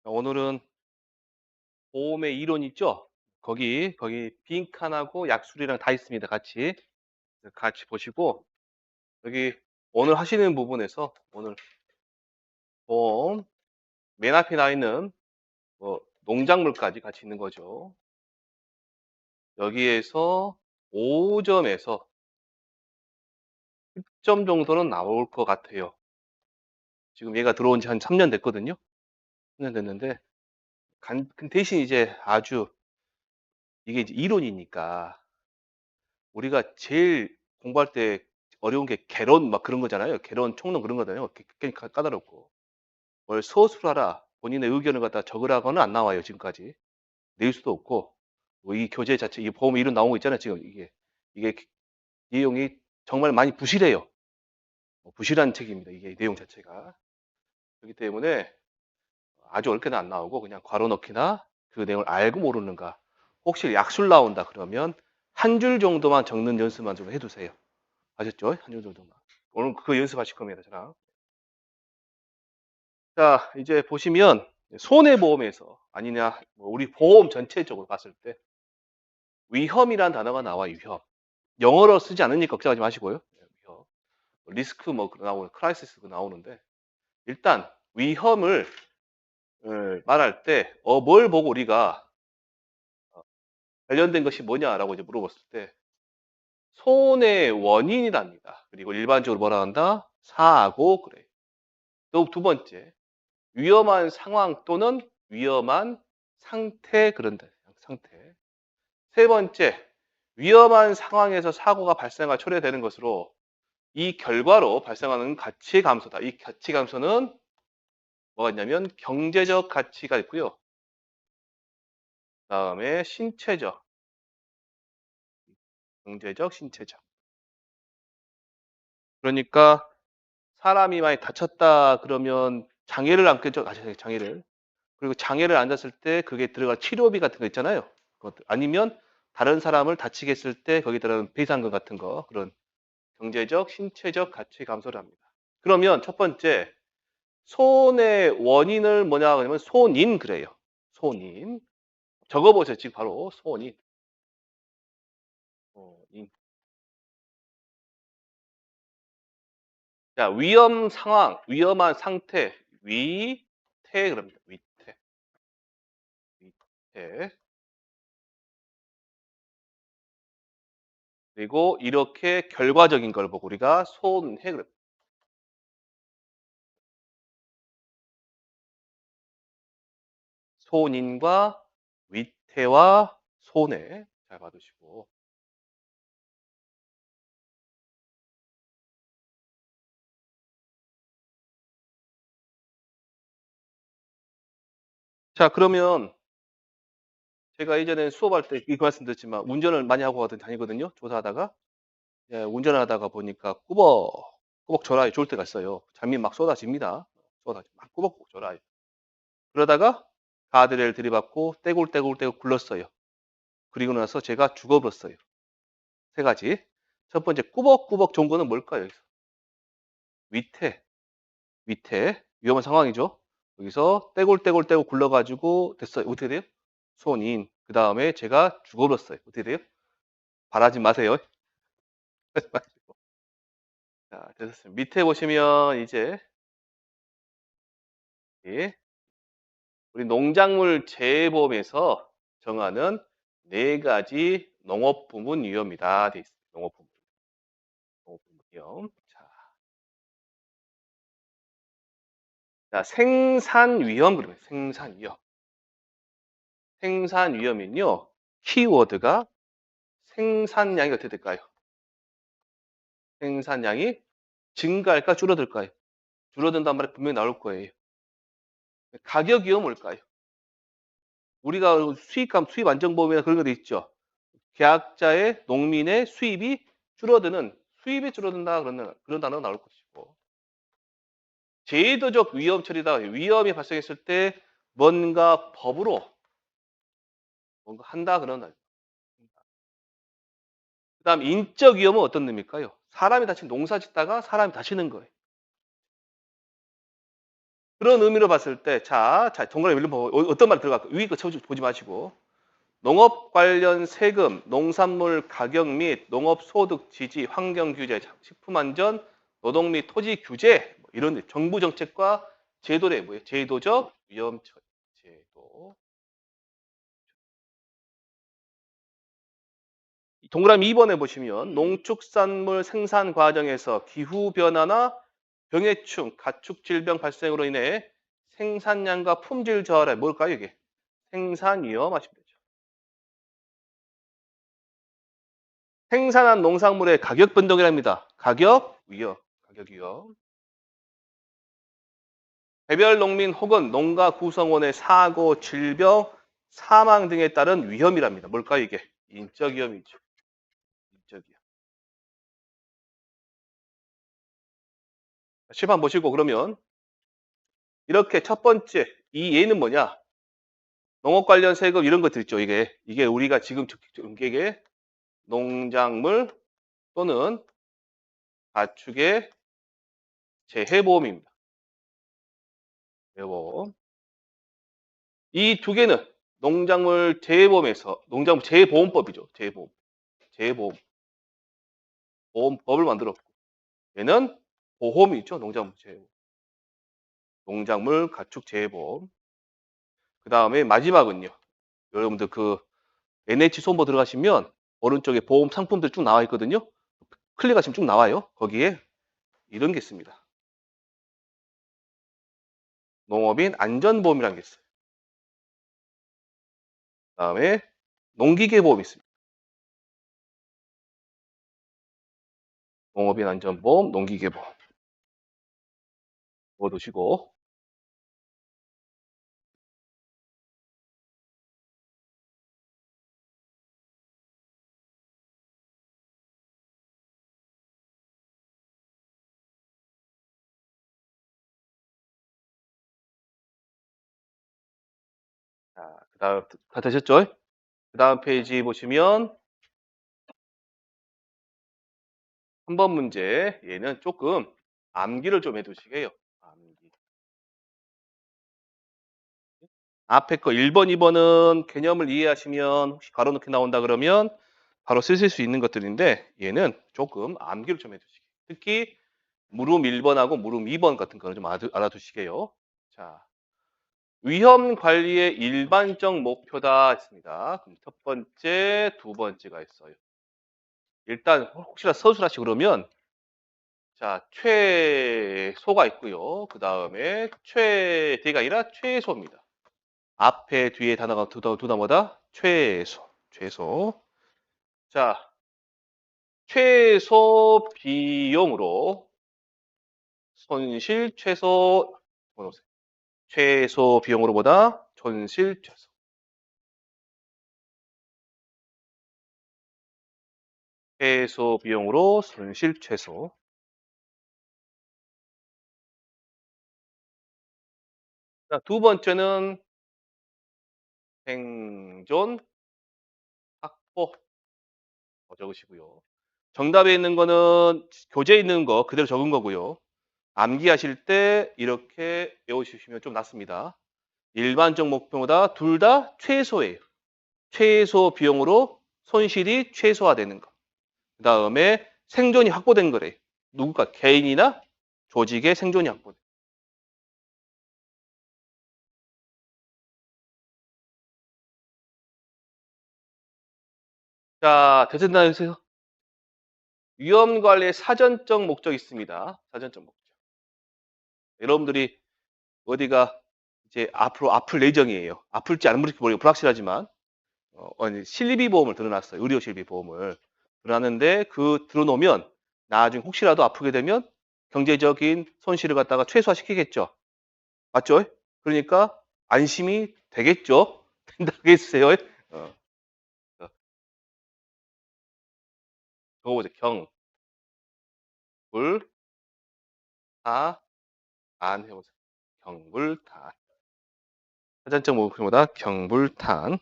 오늘은 보험의 이론 있죠? 거기 빈칸하고 약술이랑 다 있습니다. 같이 보시고 여기 오늘 하시는 부분에서 오늘 보험 맨 앞에 나 있는 뭐 농작물까지 같이 있는 거죠. 여기에서 5점에서 10점 정도는 나올 것 같아요. 지금 얘가 들어온 지 한 3년 됐거든요. 3년 됐는데 대신 이제 아주 이게 이제 이론이니까 우리가 제일 공부할 때 어려운 게 개론 막 그런 거잖아요. 개론, 총론 그런 거잖아요. 굉장히 까다롭고. 뭘 서술하라, 본인의 의견을 갖다 적으라고는 안 나와요, 지금까지. 낼 수도 없고. 뭐 이 교재 자체, 이 보험 이론 나온 거 있잖아요, 지금 이게 내용이 정말 많이 부실해요. 부실한 책입니다, 이게 내용 자체가. 그렇기 때문에 아주 어렵게는 안 나오고 그냥 괄호 넣기나 그 내용을 알고 모르는가. 혹시 약술 나온다 그러면 한 줄 정도만 적는 연습만 좀 해두세요. 아셨죠? 한 줄 정도만. 오늘 그거 연습하실 겁니다, 저랑. 자, 이제 보시면 손해보험에서 아니냐, 뭐 우리 보험 전체적으로 봤을 때 위험이란 단어가 나와요, 위험. 영어로 쓰지 않으니까 걱정하지 마시고요. 위험. 리스크 뭐 나오는, 크라이시스 나오는데 일단 위험을 말할 때 뭘 보고 우리가 관련된 것이 뭐냐라고 이제 물어봤을 때 손해의 원인이랍니다. 그리고 일반적으로 뭐라 한다? 사고 그래. 또 두 번째 위험한 상황 또는 위험한 상태 그런다. 상태. 세 번째, 위험한 상황에서 사고가 발생하 초래되는 것으로 이 결과로 발생하는 가치 감소다. 이 가치 감소는 뭐가 있냐면 경제적 가치가 있고요. 그다음에 신체적, 경제적, 신체적. 그러니까 사람이 많이 다쳤다 그러면 장애를 안겠죠. 장애를. 그리고 장애를 앉았을 때 그게 들어갈 치료비 같은 거 있잖아요. 그것들. 아니면 다른 사람을 다치게 했을 때 거기 들어가는 배상금 같은 거 그런 경제적, 신체적 가치 감소를 합니다. 그러면 첫 번째 손의 원인을 뭐냐 하면 손인 그래요. 손인. 적어보세요. 지금 바로 손인. 손인. 자, 위험 상황, 위험한 상태, 위태 그럽니다. 위태. 위태. 그리고 이렇게 결과적인 걸 보고 우리가 손해 그럽니다. 손인과 위태와 손해 잘 받으시고. 자, 그러면 제가 예전에 수업할 때 이 말씀드렸지만 운전을 많이 하고 다니거든요. 조사하다가. 예, 운전을 하다가 보니까 꾸벅꾸벅 졸아요. 졸 때가 있어요. 잠이 막 쏟아집니다. 막 꾸벅꾸벅 졸아요. 그러다가 가드레일 들이받고 떼굴떼굴떼굴 굴렀어요. 그리고 나서 제가 죽어버렸어요. 세 가지. 첫 번째 꾸벅꾸벅 좋은 거는 뭘까요? 여기서? 위태. 위태. 위험한 상황이죠. 여기서 떼굴떼굴떼굴 굴러가지고 됐어요. 어떻게 돼요? 손인. 그 다음에 제가 죽어버렸어요. 어떻게 돼요? 바라지 마세요. 자, 됐습니다. 밑에 보시면 이제 예, 우리 농작물 재해보험에서 정하는 네 가지 농업부문 위험이다. 돼 있습니다. 농업부문 위험. 자, 생산 위험 그러면 생산 위험. 생산 위험은요. 키워드가 생산량이 어떻게 될까요? 생산량이 증가할까 줄어들까요? 줄어든단 말이 분명히 나올 거예요. 가격 위험 뭘까요? 우리가 수입 안정보험이나 그런 거 돼 있죠. 계약자의 농민의 수입이 줄어드는 수입이 줄어든다 그런 단어가 나올 것이고 제도적 위험 처리다. 위험이 발생했을 때 뭔가 법으로 뭔가 한다 그런 말. 그다음 인적 위험은 어떤 의미일까요? 사람이 다친 농사 짓다가 사람이 다치는 거예요. 그런 의미로 봤을 때 자 동그라미 밀면 어떤 말이 들어갈까? 위에 거 보지 마시고 농업 관련 세금, 농산물 가격 및 농업 소득 지지, 환경 규제, 식품 안전, 노동 및 토지 규제 뭐 이런 정부 정책과 제도래 뭐예요? 제도적 위험 제도. 동그라미 2번에 보시면 농축산물 생산 과정에서 기후 변화나 병해충, 가축 질병 발생으로 인해 생산량과 품질 저하래 뭘까요, 이게? 생산 위험 하시면 되죠. 생산한 농산물의 가격 변동이랍니다. 가격 위험, 가격 위험. 개별 농민 혹은 농가 구성원의 사고, 질병, 사망 등에 따른 위험이랍니다. 뭘까요, 이게? 인적 위험이죠. 인적 위험. 시판 보시고 그러면 이렇게 첫 번째 이 얘는 뭐냐? 농업 관련 세금 이런 것들 있죠. 이게 우리가 지금 전개계 농작물 또는 가축의 재해보험입니다. 재해보험. 이 두 개는 농작물 재해보험에서 농작물 재해보험법이죠. 재해보험. 재해보험. 보험법을 만들었고 얘는 보험이 있죠. 농작물 재해보험. 농작물 가축 재해보험. 그다음에 마지막은요. 여러분들 그 NH 손보 들어가시면 오른쪽에 보험 상품들 쭉 나와 있거든요. 클릭하시면 쭉 나와요. 거기에 이런 게 있습니다. 농업인 안전보험이라는 게 있어요. 그다음에 농기계 보험이 있습니다. 농업인 안전보험, 농기계 보험. 넣어두시고 자, 그다음 다 되셨죠? 그다음 페이지 보시면 3번 문제 얘는 조금 암기를 좀 해두시게요. 암기. 앞에 거 1번, 2번은 개념을 이해하시면 혹시 괄호넣기 나온다 그러면 바로 쓰실 수 있는 것들인데 얘는 조금 암기를 좀 해두시게. 특히 물음 1번하고 물음 2번 같은 거는 좀 알아두시게요. 자, 위험 관리의 일반적 목표다 했습니다. 그럼 첫 번째, 두 번째가 있어요. 일단 혹시나 서술하시고 그러면 자, 최소가 있고요. 그 다음에 최대가 아니라 최소입니다. 앞에 뒤에 단어가 두 단어마다 최소, 최소. 자, 최소 비용으로 손실 최소 최소 비용으로보다 손실 최소. 최소 비용으로 손실 최소. 자, 두 번째는 생존 확보 적으시고요. 정답에 있는 거는 교재에 있는 거 그대로 적은 거고요. 암기하실 때 이렇게 외워주시면 좀 낫습니다. 일반적 목표보다 둘 다 최소예요. 최소 비용으로 손실이 최소화되는 거. 그 다음에 생존이 확보된 거래요. 누구가 개인이나 조직의 생존이 확보돼. 자, 대전단에서 위험 관리의 사전적 목적이 있습니다. 사전적 목적. 여러분들이 어디가 이제 앞으로 아플 예정이에요. 아플지 안 아플지 모르고 불확실하지만 실비 보험을 들어놨어요. 의료 실비 보험을 들어놨는데 그 들어놓으면 나중에 혹시라도 아프게 되면 경제적인 손실을 갖다가 최소화시키겠죠. 맞죠? 그러니까 안심이 되겠죠. 된다고 해주세요. 어, 어, 적어보세요. 경불, 타, 안 해보세요. 경불탄. 사전적 목표보다 경불탄.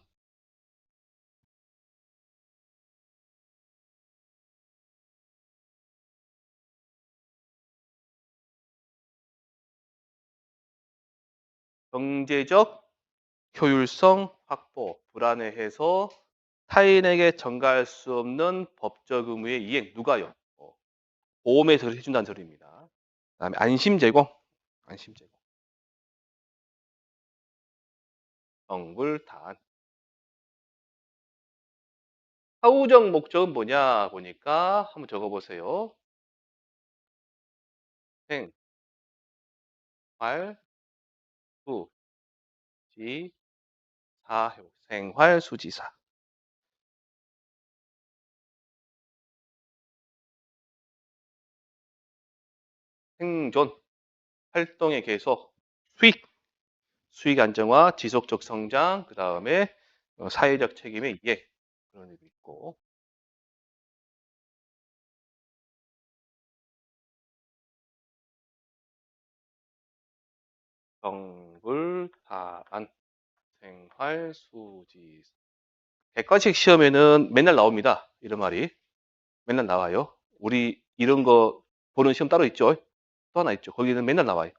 경제적 효율성 확보, 불안해해서 타인에게 전가할 수 없는 법적 의무의 이행, 누가요? 보험에서 해준다는 소리입니다. 그다음에 안심 제공, 안심 제공, 정불단. 사후적 목적은 뭐냐 보니까 한번 적어보세요. 생, 활, 수, 지, 사효. 생활, 수지사. 생존, 활동의 계속, 수익, 수익 안정화, 지속적 성장, 그 다음에 사회적 책임의 이행. 그런 의미 있고. 정불다안, 생활, 수지사. 객관식 시험에는 맨날 나옵니다. 이런 말이. 맨날 나와요. 우리 이런 거 보는 시험 따로 있죠? 또 하나 있죠. 거기는 맨날 나와요.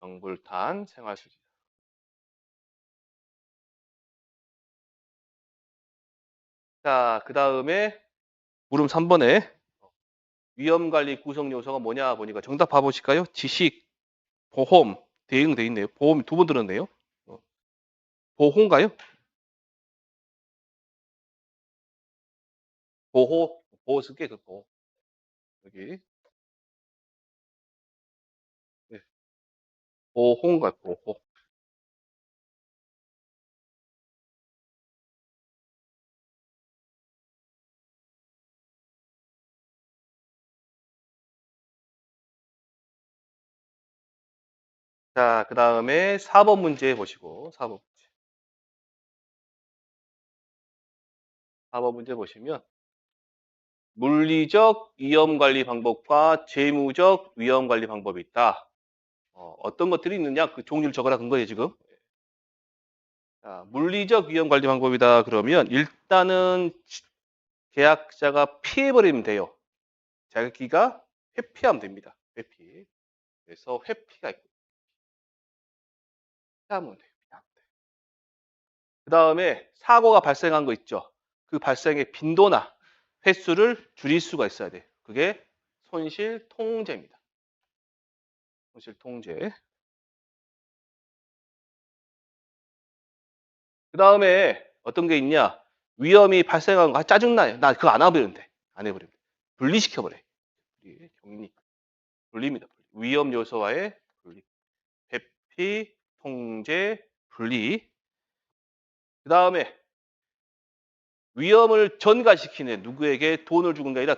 정불탄, 생활수지. 자, 그 다음에 물음 3번에 위험관리 구성 요소가 뭐냐 보니까 정답 봐보실까요? 지식, 보험, 대응 돼 있네요. 보험 두 번 들었네요. 보호인가요? 보호 쓸게 그 보호. 여기. 네. 보호인가요? 보호. 자, 그 다음에 4번 문제 보시고, 4번. 4번 문제 보시면, 물리적 위험 관리 방법과 재무적 위험 관리 방법이 있다. 어떤 것들이 있느냐? 그 종류를 적어라 건 거예요, 지금. 자, 물리적 위험 관리 방법이다. 그러면 일단은 계약자가 피해버리면 돼요. 자기가 회피하면 됩니다. 회피. 그래서 회피가 있고, 피하면 돼요. 그 다음에 사고가 발생한 거 있죠. 그 발생의 빈도나 횟수를 줄일 수가 있어야 돼. 그게 손실 통제입니다. 손실 통제. 그 다음에 어떤 게 있냐? 위험이 발생한 거 짜증나요. 나 그거 안 해버리면 돼. 안 해버리면 돼. 분리시켜버려. 경리. 분리입니다. 위험 요소와의 분리. 회피, 통제, 분리. 그 다음에 위험을 전가시키는 누구에게 돈을 주는 게 아니라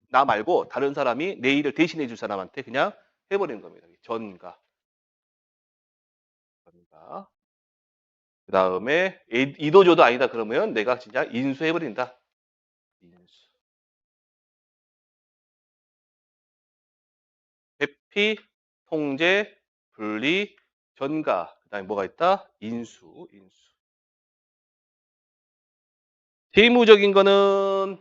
나 말고 다른 사람이 내 일을 대신해 줄 사람한테 그냥 해버리는 겁니다. 전가. 전가. 그 다음에 이도저도 아니다 그러면 내가 진짜 인수해버린다. 인수. 회피, 통제, 분리, 전가. 그 다음에 뭐가 있다? 인수. 인수. 재무적인 거는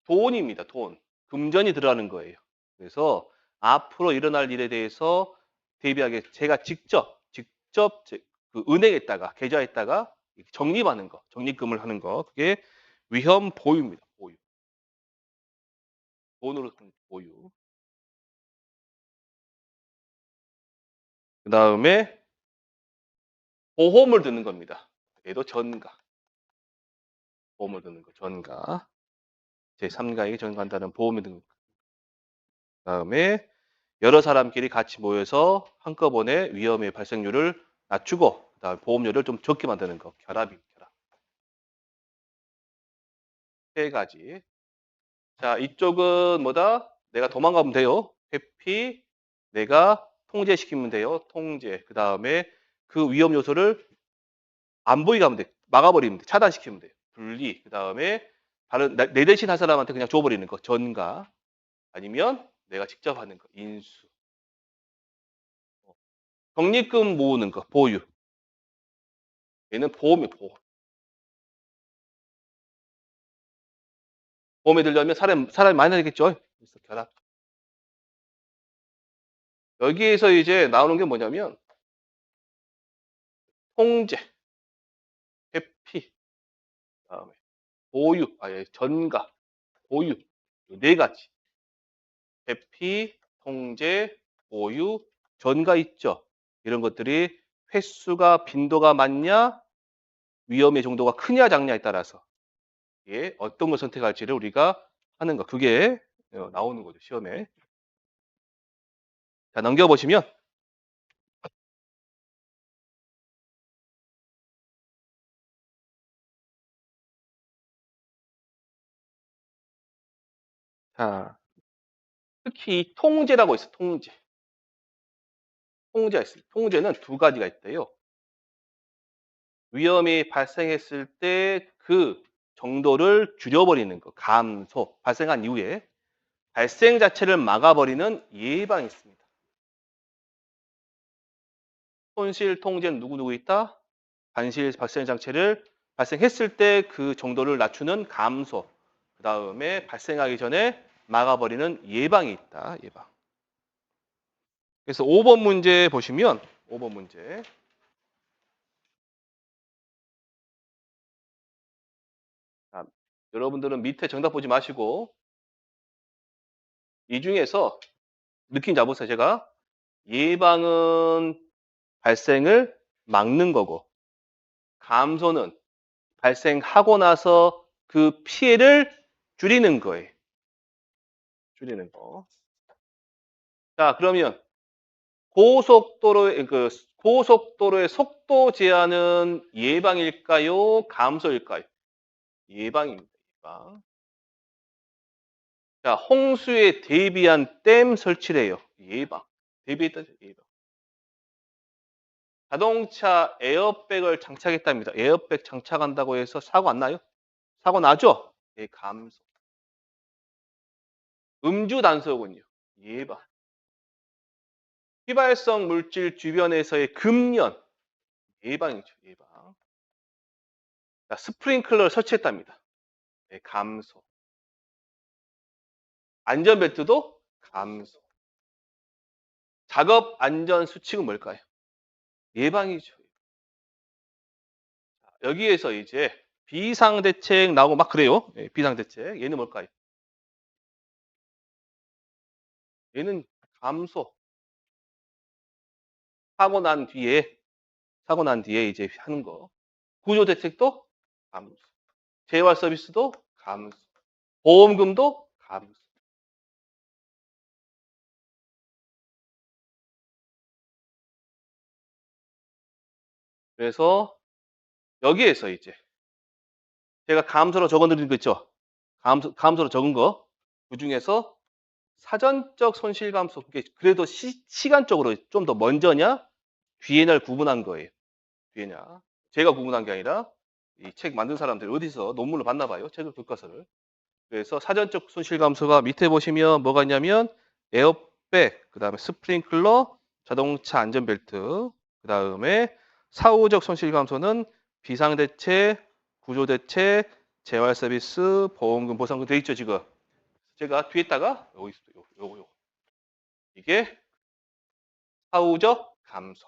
돈입니다. 돈. 금전이 들어가는 거예요. 그래서 앞으로 일어날 일에 대해서 대비하게 제가 직접 그 은행에다가 계좌에다가 적립하는 거, 적립금을 하는 거. 그게 위험 보유입니다. 보유. 돈으로 보유. 그 다음에 보험을 드는 겁니다. 얘도 전가. 보험을 드는 거, 전가. 제3가에게 전가한다는 보험을 드는 거. 그 다음에 여러 사람끼리 같이 모여서 한꺼번에 위험의 발생률을 낮추고 그다음에 보험료를 좀 적게 만드는 거. 결합입니다. 결합. 세 가지. 자, 이쪽은 뭐다? 내가 도망가면 돼요. 회피. 내가 통제시키면 돼요. 통제. 그다음에 그 위험 요소를 안 보이게 하면 돼. 막아버리면 돼. 차단시키면 돼. 분리. 그다음에 다른 내 대신 할 사람한테 그냥 줘버리는 거. 전가. 아니면 내가 직접 하는 거. 인수. 적립금 모으는 거. 보유. 얘는 보험이에요. 보험. 보험에 들려면 사람이 많이 나겠죠. 그래서 결합. 여기에서 이제 나오는 게 뭐냐면 통제, 회피, 그다음에 보유, 전가, 보유 네 가지. 회피, 통제, 보유, 전가 있죠. 이런 것들이 횟수가 빈도가 많냐, 위험의 정도가 크냐 작냐에 따라서 예, 어떤 걸 선택할지를 우리가 하는 거. 그게 나오는 거죠, 시험에. 자, 넘겨보시면 자, 특히 이 통제라고 있어요. 통제. 통제가 있어요. 통제는 두 가지가 있대요. 위험이 발생했을 때 그 정도를 줄여버리는 거. 감소. 발생한 이후에 발생 자체를 막아버리는 예방이 있습니다. 손실 통제는 누구누구 있다? 반실 발생 장치를 발생했을 때 그 정도를 낮추는 감소. 그 다음에 발생하기 전에 막아버리는 예방이 있다. 예방. 그래서 5번 문제 보시면 5번 문제. 자, 여러분들은 밑에 정답 보지 마시고 이 중에서 느낌 잡으세요. 제가 예방은 발생을 막는 거고 감소는 발생하고 나서 그 피해를 줄이는 거예요. 줄이는 거. 자, 그러면 고속도로의 속도 제한은 예방일까요? 감소일까요? 예방입니다. 예방. 자, 홍수에 대비한 댐 설치래요. 예방. 대비했다죠. 예방. 자동차 에어백을 장착했답니다. 에어백 장착한다고 해서 사고 안 나요? 사고 나죠? 예, 감소. 음주 단속은요? 예방. 휘발성 물질 주변에서의 금연. 예방이죠. 예방. 자, 스프링클러를 설치했답니다. 예, 감소. 안전벨트도 감소. 작업 안전 수칙은 뭘까요? 예방이죠. 여기에서 이제 비상대책 나오고 막 그래요. 예, 비상대책. 얘는 뭘까요? 얘는 감소. 사고 난 뒤에, 사고 난 뒤에 이제 하는 거. 구조대책도 감소. 재활 서비스도 감소. 보험금도 감소. 그래서 여기에서 이제 제가 감소로 적어드린 거 있죠? 감소로 적은 거. 그 중에서 사전적 손실 감소. 그게 그래도 시간적으로 좀 더 먼저냐, 뒤에냐를 구분한 거예요. 뒤에냐. 제가 구분한 게 아니라 이 책 만든 사람들이 어디서 논문을 봤나 봐요. 책을 교과서를. 그래서 사전적 손실 감소가 밑에 보시면 뭐가 있냐면 에어백, 그다음에 스프링클러, 자동차 안전벨트, 그다음에 사후적 손실 감소는 비상대책, 구조대책, 재활 서비스, 보험금, 보상금 돼 있죠, 지금. 제가 뒤에다가 요거 이게 사후적 감소.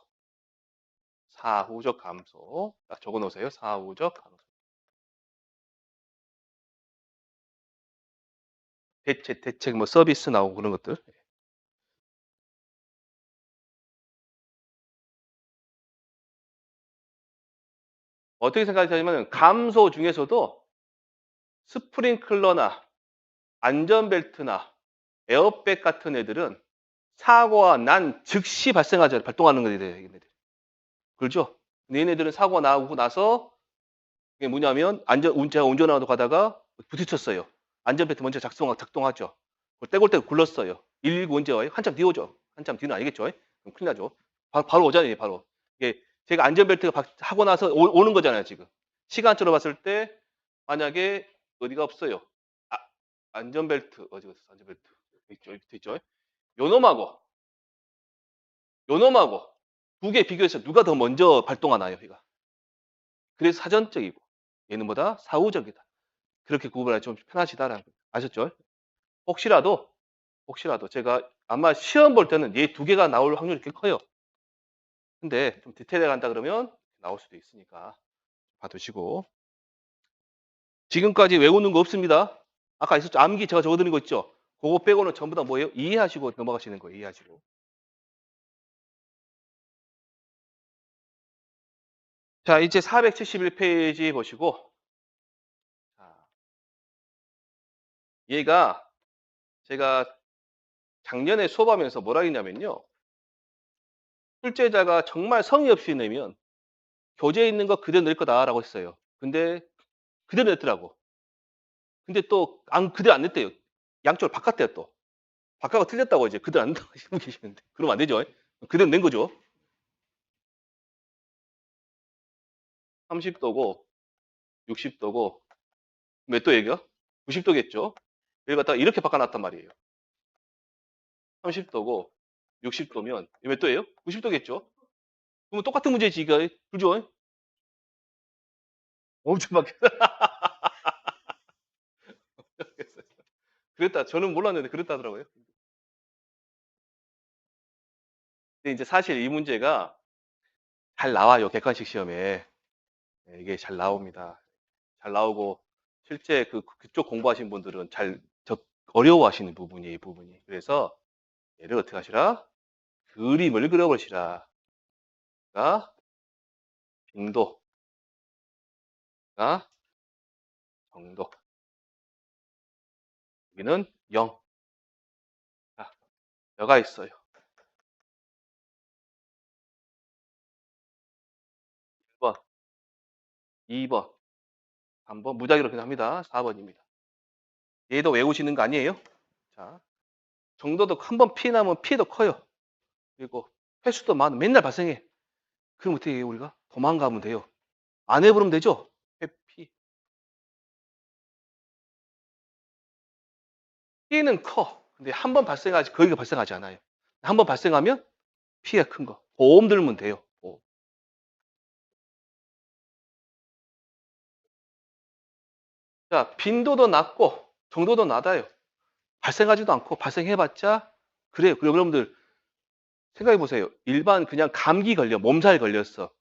사후적 감소. 딱 적어 놓으세요. 사후적 감소. 대책 뭐 서비스 나오고 그런 것들. 어떻게 생각하냐면 감소 중에서도 스프링클러나 안전벨트나 에어백 같은 애들은 사고가 난 즉시 발생하죠. 발동하는 거들이에요. 얘네들. 그렇죠? 근데 얘네들은 사고가 나고 나서 이게 뭐냐면 제가 운전하고 가다가 부딪혔어요. 안전벨트 먼저 작동하죠. 떼굴떼굴 굴렀어요. 119 언제 와요? 한참 뒤에 오죠. 한참 뒤는 아니겠죠? 그럼 큰일 나죠. 바로 오잖아요. 바로. 이게 제가 안전벨트가 하고 나서 오는 거잖아요. 지금. 시간적으로 봤을 때 만약에 어디가 없어요. 아, 안전벨트 어디 갔어? 안전벨트 있죠. 밑에 있죠. 요놈하고 두 개 비교해서 누가 더 먼저 발동하나요? 얘가. 그래서 사전적이고 얘는 보다 사후적이다. 그렇게 구분하기 좀 편하시다라는 거 아셨죠? 혹시라도 제가 아마 시험 볼 때는 얘 두 개가 나올 확률이 꽤 커요. 근데 좀 디테일하게 간다 그러면 나올 수도 있으니까 봐두시고. 지금까지 외우는 거 없습니다. 아까 있었죠? 암기 제가 적어 드린 거 있죠? 그거 빼고는 전부 다 뭐예요? 이해하시고 넘어가시는 거예요. 이해하시고. 자, 이제 471 페이지 보시고, 자, 얘가 제가 작년에 수업하면서 뭐라 했냐면요. 출제자가 정말 성의 없이 내면 교재에 있는 거 그대로 낼 거다라고 했어요. 근데 그대로 냈더라고. 근데 또 그대로 안 냈대요. 양쪽을 바꿨대요 또. 바꿔서 틀렸다고 이제 그대로 안 낸다고 하시는 분 계시는데. 그러면 안 되죠. 그대로 낸 거죠. 30도고 60도고 몇 도얘기요? 90도겠죠. 여기 갖다가 이렇게 바꿔놨단 말이에요. 30도고 60도면 몇 도예요? 90도겠죠. 그러면 똑같은 문제지 이거. 그죠? 엄청 바뀌었어. 그랬다. 저는 몰랐는데 그랬다더라고요. 근데 이제 사실 이 문제가 잘 나와요. 객관식 시험에. 네, 이게 잘 나옵니다. 잘 나오고 실제 그쪽 공부하신 분들은 어려워하시는 부분이에요, 이 부분이. 그래서 얘를 어떻게 하시라? 그림을 그려보시라. 가 빈도가 정도. 여기는 0. 자, 여가 있어요. 1번, 2번, 3번 무작위로 그냥 합니다. 4번입니다. 얘도 외우시는 거 아니에요? 자, 정도도 한 번 피해 나면 피해도 커요. 그리고 횟수도 많아. 맨날 발생해. 그럼 어떻게 해요, 우리가? 도망가면 돼요. 안 해보면 되죠? 회피. 피해는 커. 근데 한 번 발생하지, 거기가 발생하지 않아요. 한 번 발생하면 피해가 큰 거. 보험 들면 돼요. 보험. 자, 빈도도 낮고 정도도 낮아요. 발생하지도 않고 발생해봤자 그래요. 그럼 여러분들 생각해 보세요. 일반 그냥 감기 몸살 걸렸어.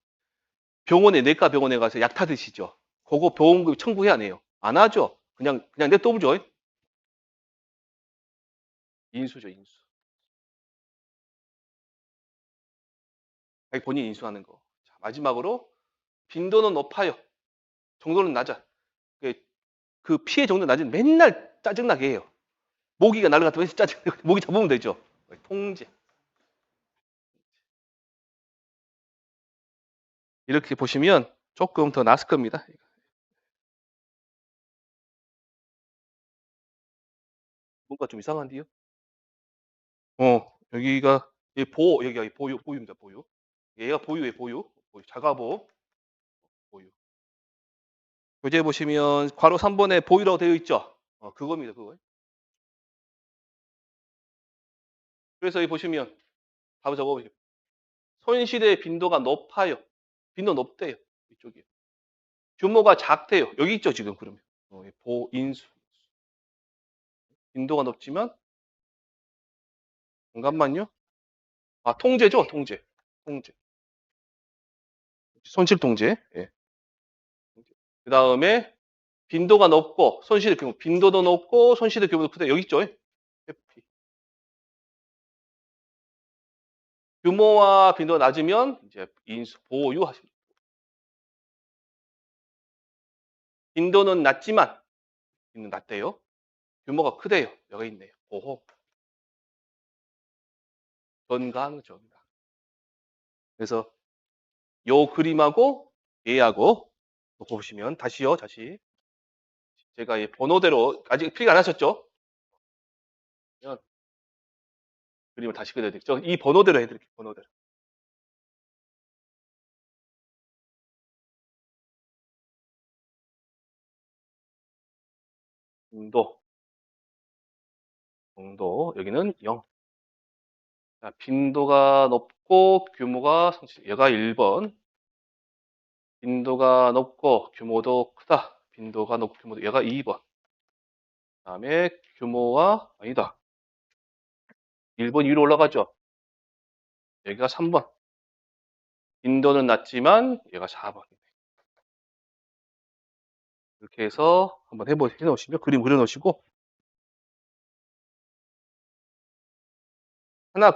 병원에 내과 병원에 가서 약 타드시죠. 그거 보험금 청구해 안 해요? 안 하죠. 그냥 냅둬보죠. 인수죠, 인수. 자기 본인 인수하는 거. 자, 마지막으로 빈도는 높아요. 정도는 낮아. 그 피해 정도 낮은 맨날 짜증나게 해요. 모기가 날아갔다 맨날 짜증나게 모기 잡으면 되죠. 통제. 이렇게 보시면 조금 더 나을 겁니다. 뭔가 좀 이상한데요? 여기가 여기가 보유입니다. 보유. 얘가 보유에 보유. 보유. 자가보호. 보유. 교재 보시면 괄호 3번에 보유라고 되어 있죠. 그겁니다. 그거. 그래서 여기 보시면 답을 적어보세요. 손실의 빈도가 높아요. 빈도 높대요. 이쪽이. 규모가 작대요. 여기 있죠 지금 그러면. 보인수. 빈도가 높지만 잠깐만요. 통제죠. 통제. 통제. 손실 통제. 예. 그 다음에 빈도가 높고 손실의 규모. 빈도도 높고 손실의 규모도 크다. 여기 있죠. FP. 규모와 빈도가 낮으면 이제 인수 보유하십니다. 빈도는 낮지만 빈도는 낮대요. 규모가 크대요. 여기 있네요. 보호. 전가하는 전가. 그래서 요 그림하고 얘하고 보시면 다시요. 다시 제가 이 번호대로 아직 필기 안 하셨죠? 그림을 다시 그려드릴게요. 이 번호대로 해드릴게요. 번호대로. 빈도, 정도, 여기는 0. 자, 빈도가 높고 규모가 성실. 얘가 1번. 빈도가 높고 규모도 크다. 빈도가 높고 규모도 얘가 2번. 그다음에 규모와 아니다. 1번 위로 올라가죠. 여기가 3번. 빈도는 낮지만 얘가 4번. 이렇게 해서 한번 해 놓으시면 그림 그려 놓으시고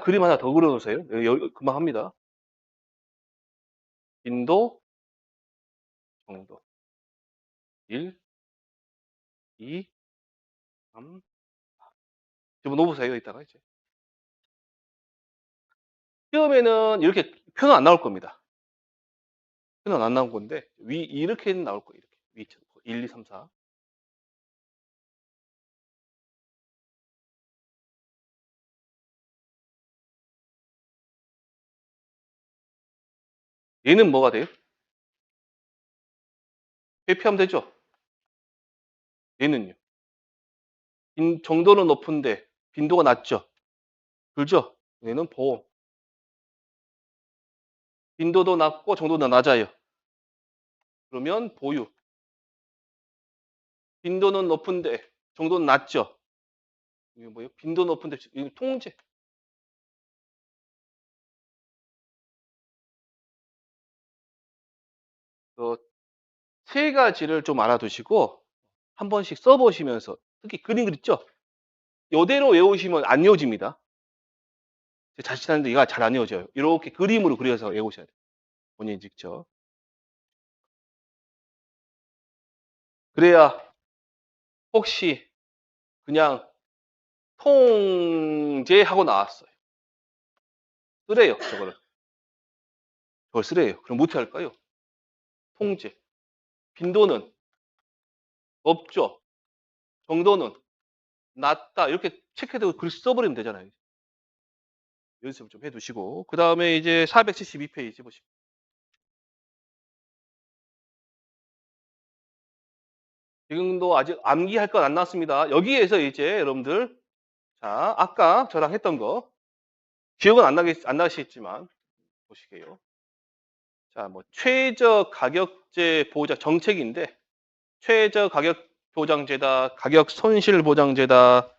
그림 하나 더 그려 놓으세요. 금방 합니다. 빈도, 정도. 1, 2, 3. 집어넣어 보세요, 이따가 이제. 시험에는 이렇게 표는 안 나올 겁니다. 표는 안 나올 건데 이렇게는 나올 거예요. 이렇게. 1, 2, 3, 4. 얘는 뭐가 돼요? 회피하면 되죠. 얘는요. 정도는 높은데 빈도가 낮죠. 그죠? 얘는 보호. 빈도도 낮고 정도도 낮아요. 그러면 보유. 빈도는 높은데 정도는 낮죠. 이게 뭐예요? 빈도 높은데 이거 통제. 세 가지를 좀 알아두시고 한 번씩 써보시면서 특히 그림 그렸죠? 이대로 외우시면 안 외워집니다. 자칫하는데 얘가 잘 안 외워져요. 이렇게 그림으로 그려서 외우셔야 돼요. 본인이 직접. 그래야 혹시 그냥 통제하고 나왔어요. 쓰래요, 저거를. 저걸 쓰래요. 그럼 어떻게 할까요? 통제. 빈도는 없죠. 정도는 낮다. 이렇게 체크해두고 글 써버리면 되잖아요. 연습을 좀 해두시고. 그 다음에 이제 472페이지 보시고. 지금도 아직 암기할 건 안 나왔습니다. 여기에서 이제 여러분들, 자, 아까 저랑 했던 거, 기억은 안 나시겠지만, 보시게요. 자, 뭐, 최저 가격제 보장 정책인데, 최저 가격 보장제다, 가격 손실 보장제다,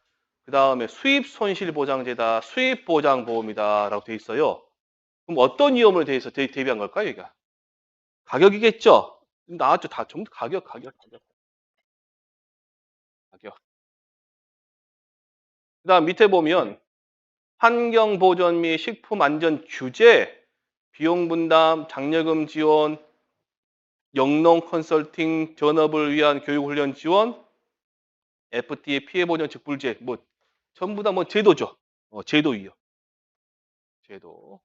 그 다음에 수입 손실 보장제다, 수입 보장 보험이다, 라고 돼 있어요. 그럼 어떤 위험을 대해서 대비한 걸까요, 얘가? 가격이겠죠? 나왔죠. 다 전부 가격. 그 다음 밑에 보면, 환경 보전 및 식품 안전 규제, 비용 분담, 장려금 지원, 영농 컨설팅, 전업을 위한 교육 훈련 지원, FTA 피해 보전 직불제, 뭐 전부 다 뭐 제도죠. 제도이요. 제도.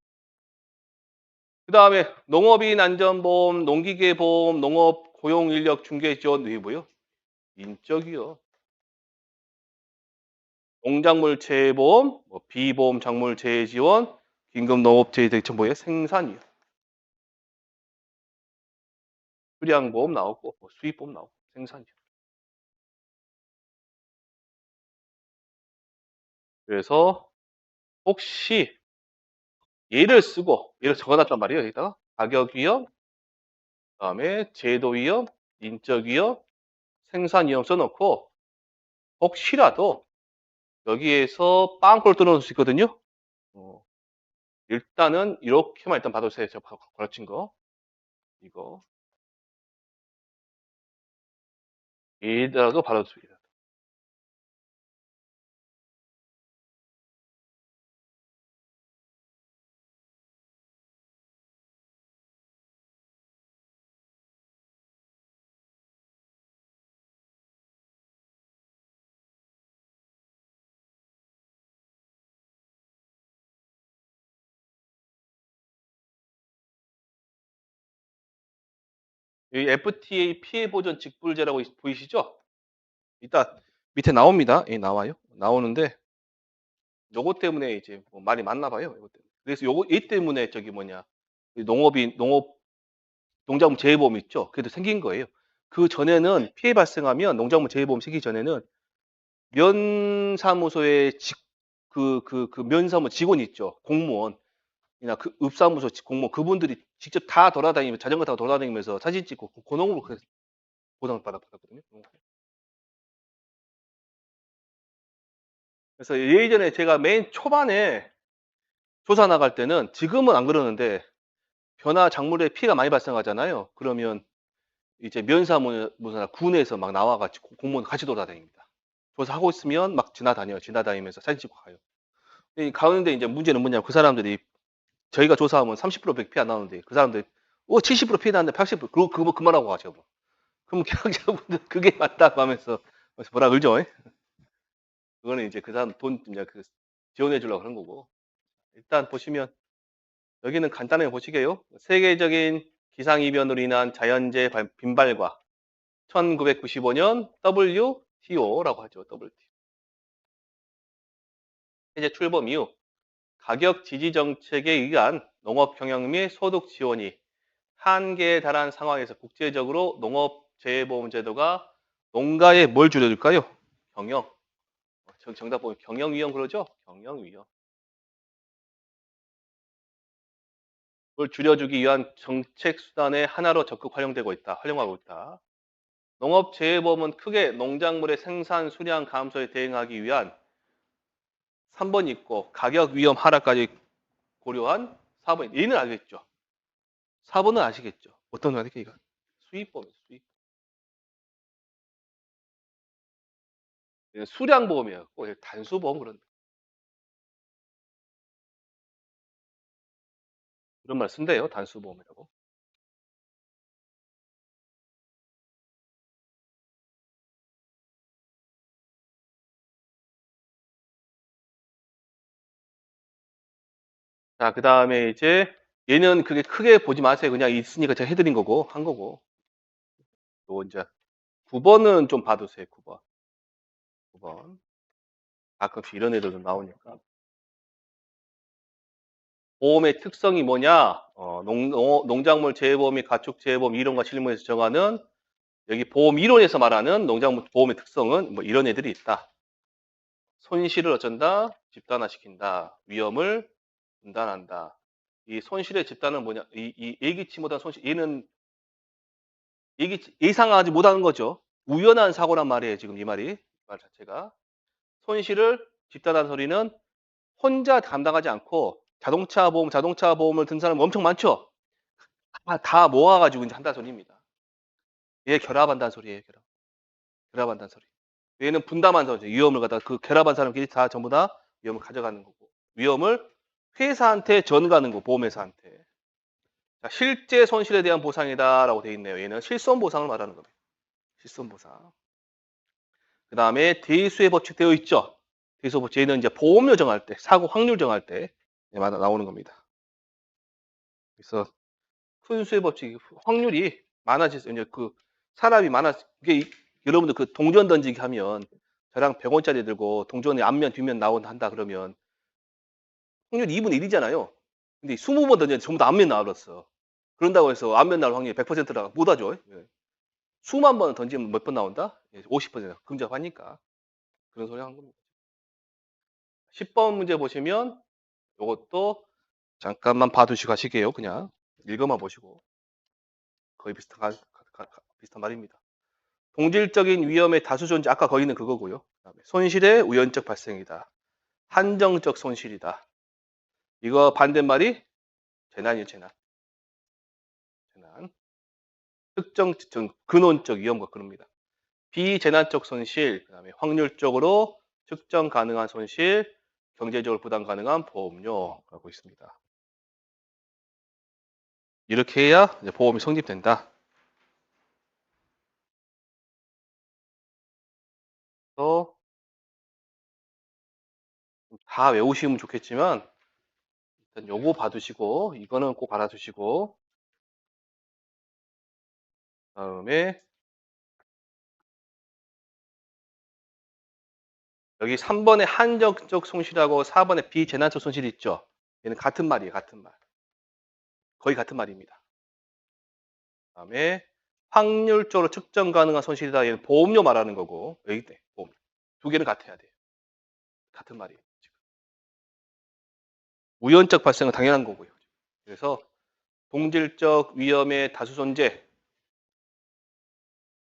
그다음에 농업인 안전보험, 농기계 보험, 농업 고용 인력 중개 지원 이게 뭐요? 인적이요. 농작물 재해 보험, 뭐 비보험 작물 재해 지원, 긴급 농업 재해 대책 뭐예요? 생산이요. 수량보험 나오고 뭐 수입보험 나오고 생산이요. 그래서 혹시 얘를 적어놨단 말이에요. 여기다가 가격 위험, 그다음에 제도 위험, 인적 위험, 생산 위험 써놓고 혹시라도 여기에서 빵꾸를 뚫어놓을 수 있거든요. 어, 일단은 이렇게만 일단 받아주세요. 제가 가르친 거 이거 얘라도 받아주세요. 여기 FTA 피해 보전 직불제라고 보이시죠? 이따 밑에 나옵니다. 예, 나와요. 나오는데 요거 때문에 이제 뭐 말이 많나 봐요. 요거 때문에. 그래서 요거 이 때문에 저기 뭐냐 농업 농작물 재해보험 있죠. 그래도 생긴 거예요. 그 전에는 피해 발생하면 농작물 재해보험 생기기 전에는 면사무소의 면사무 직원 있죠. 공무원이나 그 읍사무소 공무원 그분들이 직접 다 돌아다니면서 자전거 타고 돌아다니면서 사진 찍고 고농으로 보상을 받았거든요. 그래서 예전에 제가 맨 초반에 조사 나갈 때는 지금은 안 그러는데 변화 작물에 피해가 많이 발생하잖아요. 그러면 이제 면사무소나 군에서 막 나와 가지고 공무원 같이 돌아다닙니다. 조사하고 있으면 막 지나다녀요. 지나다니면서 사진 찍고 가요. 이 가는데 이제 문제는 뭐냐면 그 사람들이 저희가 조사하면 30% 피해 안 나오는데 그 사람들이 70% 피해 나는데 80% 그거 그만하고 가죠. 뭐. 그럼 계약자분들 그게 맞다고 하면서 뭐라 그러죠? 그거는 이제 그 사람 돈 이제 그 지원해 주려고 그런 거고. 일단 보시면 여기는 간단하게 보시게요. 세계적인 기상이변으로 인한 자연재해 빈발과 1995년 WTO라고 하죠. WTO. 해제 출범 이후 가격 지지 정책에 의한 농업 경영 및 소득 지원이 한계에 달한 상황에서 국제적으로 농업재해보험 제도가 농가에 뭘 줄여줄까요? 경영. 정답 보면 경영위험 그러죠? 경영위험. 그걸 줄여주기 위한 정책 수단의 하나로 적극 활용되고 있다. 활용하고 있다. 농업재해보험은 크게 농작물의 생산 수량 감소에 대응하기 위한 3번 있고 가격 위험 하락까지 고려한 4번. 얘는 알겠죠? 4번은 아시겠죠? 어떤 거니까 이거? 수입보험, 수입. 수량보험이에요. 단수보험 그런 말 쓴대요. 단수보험이라고. 자, 그 다음에 이제 얘는 그게 크게 보지 마세요. 그냥 있으니까 제가 해드린 거고, 한 거고. 또 이제 9번은 좀 봐두세요. 9번. 9번. 가끔씩 이런 애들도 나오니까. 보험의 특성이 뭐냐? 농작물 재해보험 및 가축재해보험 이론과 실무에서 정하는 여기 보험 이론에서 말하는 농작물 보험의 특성은 뭐 이런 애들이 있다. 손실을 어쩐다? 집단화시킨다. 위험을 분단한다. 이 손실의 집단은 뭐냐? 이 예기치 못한 손실. 얘는 예상하지 못하는 거죠. 우연한 사고란 말이에요. 지금 이 말이. 말 자체가. 손실을 집단화하는 소리는 혼자 감당하지 않고 자동차 보험을 든 사람 엄청 많죠. 다 모아가지고 이제 한다는 소리입니다. 얘 결합한다는 소리예요. 결합한다는 소리. 얘는 분담한 소리. 위험을 갖다 그 결합한 사람끼리 다 전부 다 위험을 가져가는 거고. 위험을 회사한테 전가하는 거. 보험회사한테. 자, 실제 손실에 대한 보상이다라고 되어 있네요. 얘는 실손 보상을 말하는 겁니다. 실손 보상. 그 다음에 대수에 법칙되어 있죠. 대수 법칙. 얘는 이제 보험료 정할 때, 사고 확률 정할 때 나오는 겁니다. 그래서 순수의 법칙 확률이 많아지죠. 이제 그 사람이 이게 여러분들 그 동전 던지기 하면 저랑 100원짜리 들고 동전이 앞면 뒷면 나온다 한다 그러면 확률 2분의 1이잖아요. 근데 20번 던졌는데 전부 다 앞면 나와버렸어. 그런다고 해서 앞면 나올 확률이 100%라 못하죠. 예. 수만 번 던지면 몇 번 나온다? 50% 근접하니까 그런 소리 하는 겁니다. 10번 문제 보시면 이것도 잠깐만 봐두시고 하시게요. 그냥 읽어만 보시고 거의 비슷한 말입니다. 동질적인 위험의 다수 존재 아까 거기는 그거고요. 그다음에 손실의 우연적 발생이다. 한정적 손실이다. 이거 반대말이 재난이에요. 재난. 특정 근원적 위험과 그럽니다. 비재난적 손실, 그다음에 확률적으로 측정 가능한 손실, 경제적으로 부담 가능한 보험료라고 있습니다. 이렇게 해야 이제 보험이 성립된다. 또 다 외우시면 좋겠지만 일단 요거 봐두시고 이거는 꼭 알아두시고 그다음에 여기 3번에 한정적 손실하고 4번에 비재난적 손실이 있죠. 얘는 같은 말이에요. 같은 말. 거의 같은 말입니다. 그다음에 확률적으로 측정 가능한 손실이다. 얘는 보험료 말하는 거고 여기 때 보험. 두 개는 같아야 돼요. 같은 말이에요. 지금. 우연적 발생은 당연한 거고요. 그래서 동질적 위험의 다수 존재.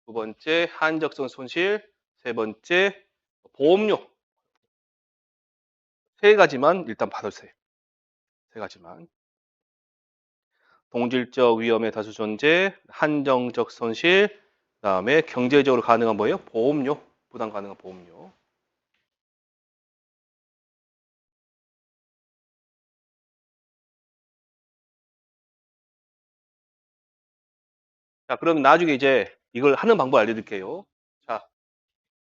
두 번째 한적성 손실. 세 번째 보험료. 세 가지만 일단 받으세요. 세 가지만. 동질적 위험의 다수 존재, 한정적 손실, 그다음에 경제적으로 가능한 뭐예요? 보험료, 부담 가능한 보험료. 자, 그럼 나중에 이제 이걸 하는 방법 알려드릴게요. 자,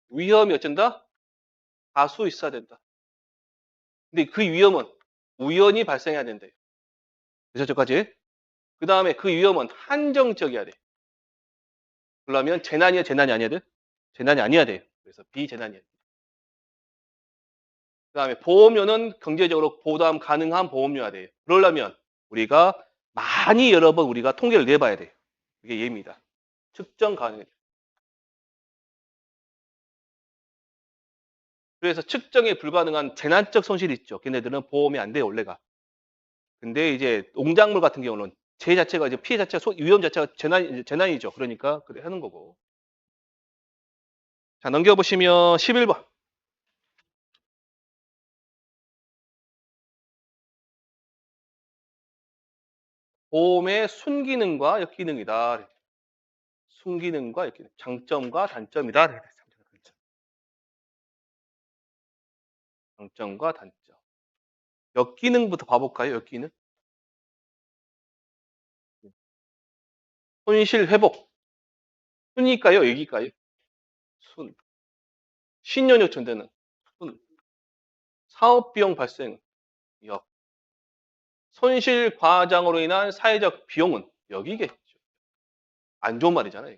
위험이 어쩐다? 다수 있어야 된다. 근데 그 위험은 우연히 발생해야 된대요. 그래서 저까지. 그 다음에 그 위험은 한정적이어야 돼. 그러면 재난이야, 재난이 아니야 돼? 재난이 아니야 돼요. 그래서 비재난이야 돼. 그 다음에 보험료는 경제적으로 부담 가능한 보험료야 돼요. 그러려면 우리가 많이 여러 번 우리가 통계를 내봐야 돼요. 이게 예입니다. 측정 가능해요. 그래서 측정이 불가능한 재난적 손실이 있죠. 걔네들은 보험이 안 돼요, 원래가. 근데 이제 농작물 같은 경우는 재 자체가 이제 피해 자체가 위험 자체가 재난이죠. 그러니까 그래 하는 거고. 자, 넘겨보시면 11번. 보험의 순기능과 역기능이다. 순기능과 역기능. 장점과 단점이다. 장점과 단점. 역기능부터 봐볼까요? 역기능. 손실 회복. 순일까요? 역일까요? 순. 신용력 전대는 순. 사업비용 발생. 역. 손실 과장으로 인한 사회적 비용은 역이겠죠. 안 좋은 말이잖아요.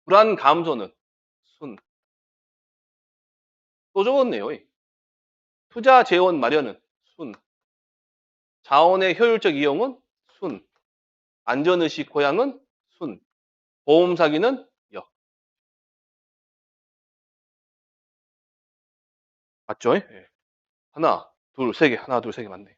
불안 감소는 순. 또 적었네요. 투자 재원 마련은 순. 자원의 효율적 이용은 순. 안전의식 고양은 순. 보험 사기는 역. 맞죠? 예. 하나, 둘, 세 개. 하나, 둘, 세 개 맞네.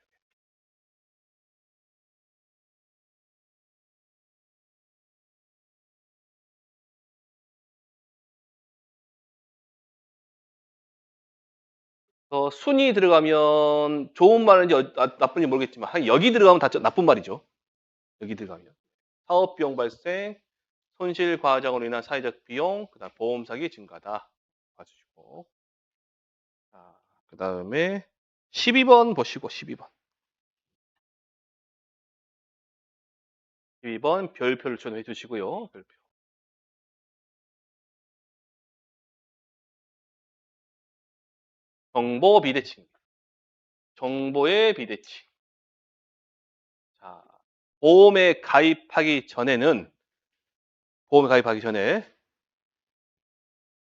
순이 들어가면 좋은 말인지 나쁜지 모르겠지만 한 역이 들어가면 다 나쁜 말이죠. 역이 들어가면. 사업비용 발생, 손실 과정으로 인한 사회적 비용, 그다음 보험 사기 증가다. 봐주시고. 자, 그다음에 12번 보시고 12번. 12번 별표를 전해 주시고요. 별표. 정보 비대칭. 정보의 비대칭. 자, 보험에 가입하기 전에는 보험에 가입하기 전에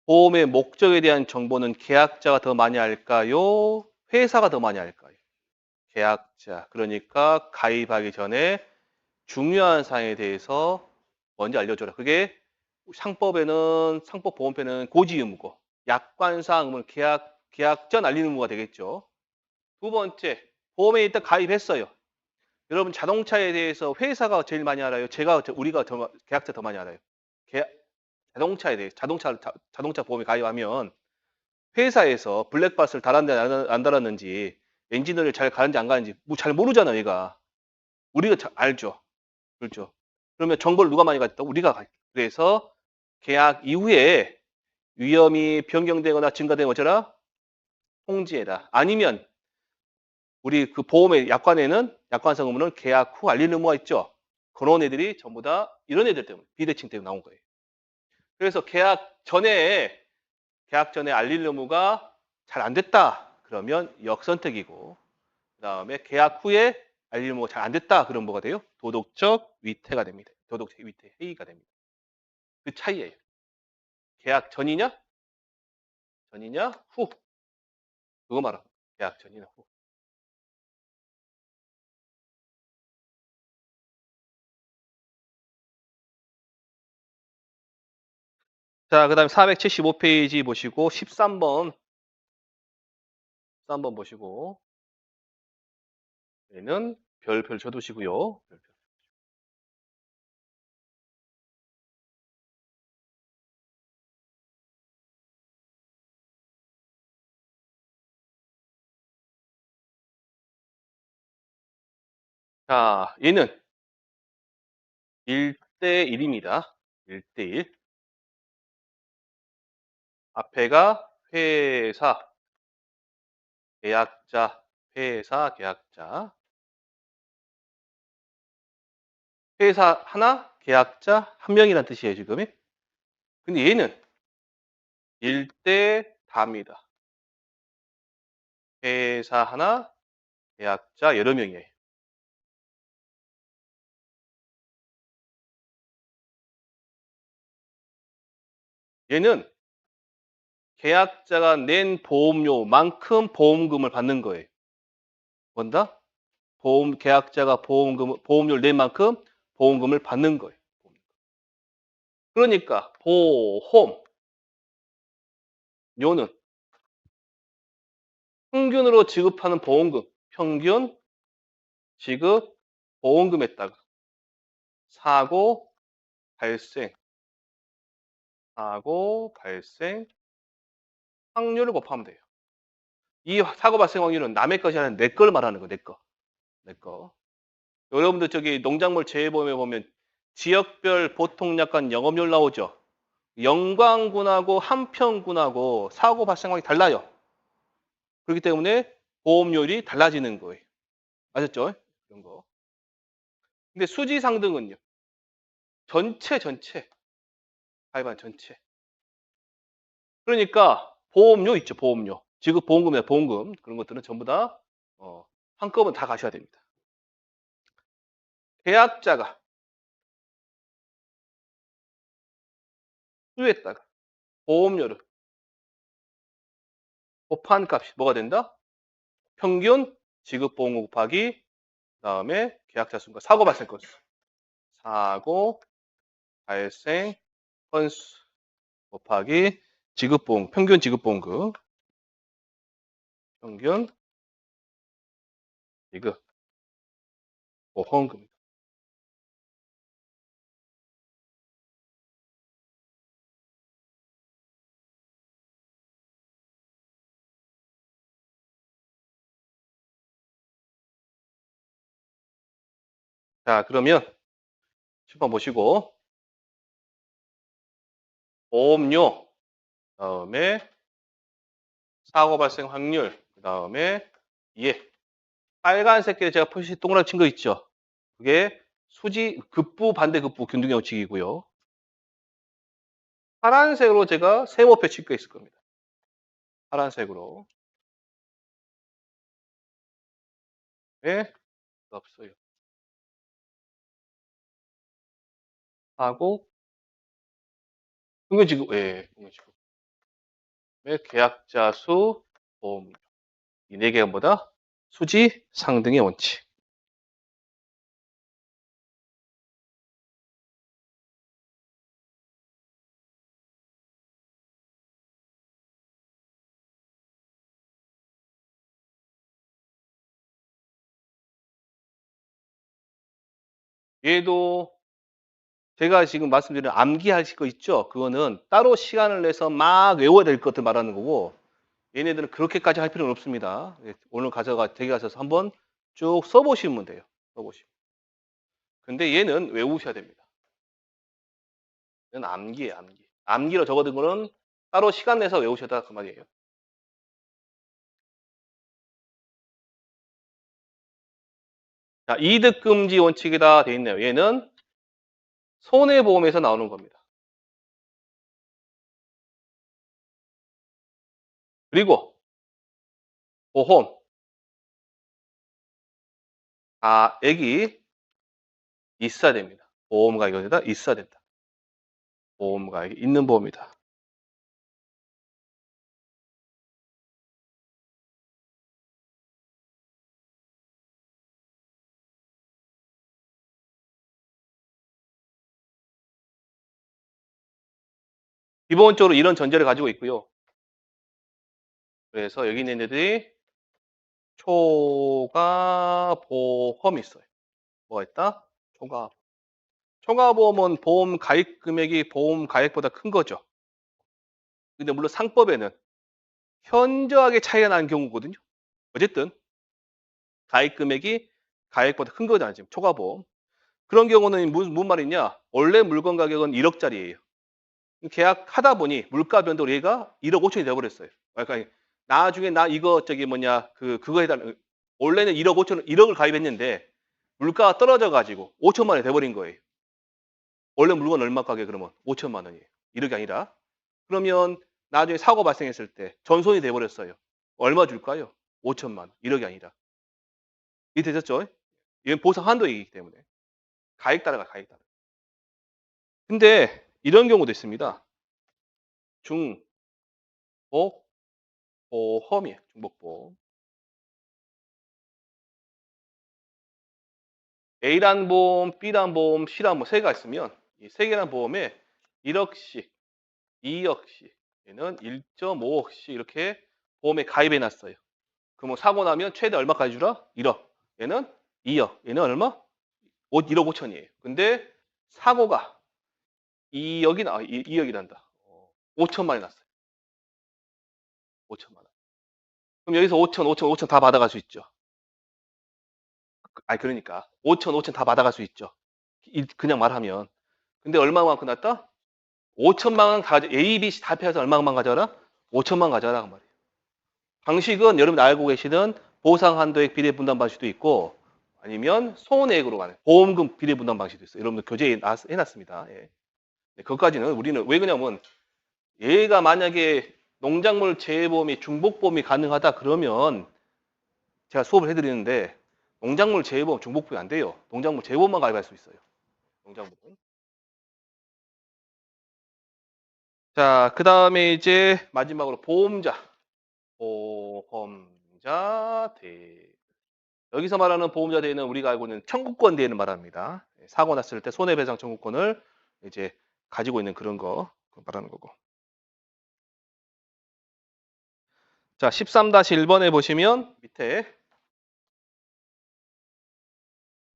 보험의 목적에 대한 정보는 계약자가 더 많이 알까요? 회사가 더 많이 알까요? 계약자. 그러니까 가입하기 전에 중요한 사항에 대해서 먼저 알려줘라. 그게 상법 보험편은 고지 의무고 약관상 의무는 계약 전 알리는 의무가 되겠죠. 두 번째, 보험에 일단 가입했어요. 여러분 자동차에 대해서 회사가 제일 많이 알아요. 우리가 계약자 더 많이 알아요. 자동차에 대해 자동차 보험에 가입하면 회사에서 블랙박스를 달았는지 안 달았는지 엔진오일 잘 가는지 안 가는지 잘 모르잖아 얘가. 우리가 알죠. 그렇죠. 그러면 정보를 누가 많이 가졌다? 우리가 가졌다. 그래서 계약 이후에 위험이 변경되거나 증가되면 어쩌라? 통지해라. 아니면 우리 그 보험의 약관상 의무는 계약 후 알리는 의무가 있죠. 그런 애들이 전부 다 이런 애들 때문에 비대칭 때문에 나온 거예요. 그래서 계약 전에 알릴 의무가 잘 안 됐다. 그러면 역선택이고 그다음에 계약 후에 알릴 의무가 잘 안 됐다. 그럼 뭐가 돼요? 도덕적 위태가 됩니다. 도덕적 위태 해이가 됩니다. 그 차이예요. 계약 전이냐? 전이냐? 후. 그거 말아. 계약 전이냐 후. 자, 그다음에 475페이지 보시고 13번 보시고 얘는 별표 쳐두시고요. 별표. 자, 얘는 1대 1입니다. 1대 1. 앞에가 회사, 계약자, 회사, 계약자. 회사 하나, 계약자 한 명이란 뜻이에요, 지금. 근데 얘는 1대 다입니다. 회사 하나, 계약자 여러 명이에요. 얘는 계약자가 낸 보험료만큼 보험금을 받는 거예요. 뭔다? 계약자가 보험료를 낸 만큼 보험금을 받는 거예요. 그러니까 보험료는 평균으로 지급하는 보험금, 평균 지급 보험금에다가 사고 발생, 사고 발생 확률을 곱하면 돼요. 이 사고 발생 확률은 남의 것이 아니라 내 걸 말하는 거, 내 거. 내 거. 여러분들 저기 농작물 재해보험에 보면 지역별 보통약관 영업률 나오죠. 영광군하고 한평군하고 사고 발생 확률이 달라요. 그렇기 때문에 보험료율이 달라지는 거예요. 아셨죠? 이런 거. 근데 수지 상등은요. 전체. 가입한 전체. 그러니까 보험료 있죠, 보험료. 지급 보험금이나 보험금. 그런 것들은 전부 다 한꺼번에 다 가셔야 됩니다. 계약자가 수에다가 보험료를 곱한 값이 뭐가 된다? 평균 지급 보험금 곱하기 그다음에 계약자 수가 사고 발생 건수. 사고 발생 건수 곱하기 지급보험, 평균 지급보험금. 평균 지급 보험금. 자, 그러면 칠번 보시고 보험료, 그다음에 사고 발생 확률, 그다음에 예. 빨간색끼리 제가 표시 동그랗게 친 거 있죠? 그게 수지 급부 반대 급부 균등 형식이고요. 파란색으로 제가 세모표 칠 거 있을 겁니다. 파란색으로. 네, 없어요. 하고 평균지급, 예, 평균지급. 계약자 수, 보험. 이 네 개가 뭐다? 수지 상등의 원칙. 얘도 제가 지금 말씀드린 암기하실 거 있죠? 그거는 따로 시간을 내서 막 외워야 될 것들 말하는 거고 얘네들은 그렇게까지 할 필요는 없습니다. 예, 오늘 댁에 가셔서 한번 쭉 써보시면 돼요. 써보시면. 근데 얘는 외우셔야 됩니다. 얘는 암기예요, 암기. 암기로 적어둔 거는 따로 시간 내서 외우셔야 그 말이에요. 자, 이득금지 원칙이다 돼 있네요. 얘는 손해보험에서 나오는 겁니다. 그리고 보험 가액이 있어야 됩니다. 보험 가액이 어디다 있어야 된다. 보험 가액이 있는 보험이다. 기본적으로 이런 전제를 가지고 있고요. 그래서 여기 있는 애들이 초과보험이 있어요. 뭐가 있다? 초과보험은 보험 가입 금액이 보험 가액보다 큰 거죠. 근데 물론 상법에는 현저하게 차이가 나는 경우거든요. 어쨌든 가입 금액이 가액보다 큰 거잖아요. 지금 초과보험. 그런 경우는 무슨 말이냐? 원래 물건 가격은 1억짜리예요. 계약하다 보니 물가 변동으로 얘가 1억 5천이 돼버렸어요. 그러니까 나중에 나 이거 저기 뭐냐 그거 해달라. 원래는 1억 5천 1억을 가입했는데 물가가 떨어져 가지고 5천만 원이 돼버린 거예요. 원래 물건 얼마 가격 그러면 5천만 원이에요. 1억이 아니라. 그러면 나중에 사고 발생했을 때 전손이 돼버렸어요. 얼마 줄까요? 5천만 원. 1억이 아니라. 이해 되셨죠? 이건 보상 한도이기 때문에. 가액 따라가 가액 따라. 근데 이런 경우도 있습니다. 중복보험이에요. 중복보험. A란 보험, B란 보험, C란 보험 세 개가 있으면 이 세 개란 보험에 1억씩, 2억씩, 얘는 1.5억씩 이렇게 보험에 가입해 놨어요. 그러면 사고 나면 최대 얼마까지 주라? 1억. 얘는 2억. 얘는 얼마? 1억 5천이에요. 근데 사고가 2억이란다. 5천만 원이 났어요. 5천만 원. 그럼 여기서 5천 다 받아갈 수 있죠. 아니 그러니까 5천 다 받아갈 수 있죠. 그냥 말하면. 근데 얼마만큼 났다? 5천만 원 A, B, C 다 합해서 얼마만 가져라? 5천만 가져라 그 말이에요. 방식은 여러분 알고 계시는 보상 한도액 비례 분담 방식도 있고 아니면 손해액으로 가는 보험금 비례 분담 방식도 있어요. 여러분들 교재에 해놨습니다. 예. 그것까지는 우리는 왜 그러냐면 얘가 만약에 농작물 재해보험이 중복보험이 가능하다 그러면 제가 수업을 해드리는데 농작물 재해보험 중복보험이 안 돼요. 농작물 재해보험만 가입할 수 있어요. 농작물은. 자, 그 다음에 이제 마지막으로 보험자. 보험자 대. 여기서 말하는 보험자 대는 우리가 알고 있는 청구권 대를 말합니다. 사고 났을 때 손해배상 청구권을 이제 가지고 있는 그런 거 말하는 거고. 자, 13-1번에 보시면 밑에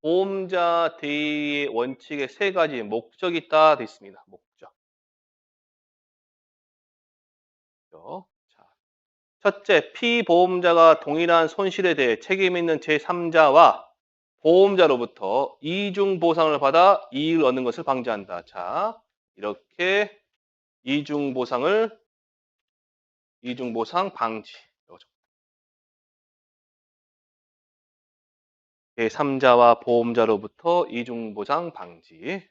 보험자 대의 원칙의 세 가지 목적이 있다 돼 있습니다. 목적. 자, 첫째, 피보험자가 동일한 손실에 대해 책임 있는 제3자와 보험자로부터 이중 보상을 받아 이익을 얻는 것을 방지한다. 자, 이렇게 이중 보상 방지. 제3자와 보험자로부터 이중 보상 방지.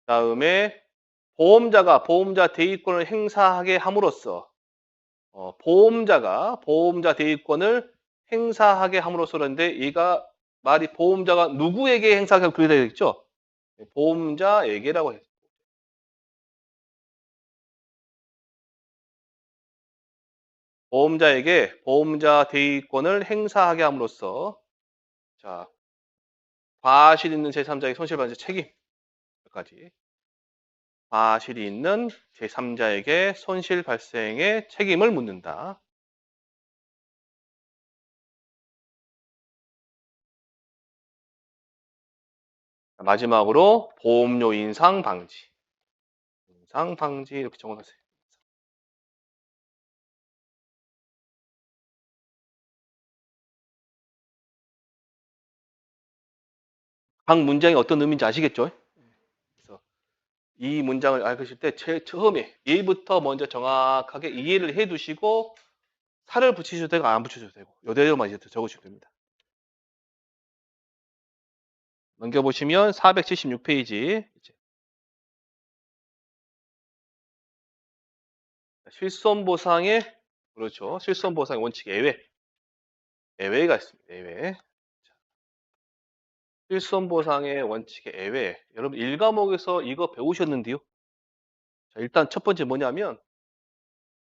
다음에 보험자가 보험자 대위권을 행사하게 함으로써 보험자가 보험자 대위권을 행사하게 함으로써 그런데 얘가 말이 보험자가 누구에게 행사하게 그렇게 되어 있죠? 보험자에게라고 했어요. 보험자에게 보험자 대위권을 행사하게 함으로써 자 과실 있는 제3자의 손실반지 책임까지 과실이 있는 제3자에게 손실 발생의 책임을 묻는다. 마지막으로 보험료 인상 방지. 인상 방지 이렇게 적어놨어요. 각 문장이 어떤 의미인지 아시겠죠? 그래서 이 문장을 읽으실 때 제일 처음에 예부터 먼저 정확하게 이해를 해 두시고 살을 붙이셔도 되고 안 붙이셔도 되고 요대로만 이제 적으시면 됩니다. 넘겨보시면 476페이지 실손보상의 그렇죠. 실손보상의 원칙 예외가 있습니다. 예외. 실손보상의 원칙의 예외. 여러분 1과목에서 이거 배우셨는데요. 자, 일단 첫 번째 뭐냐면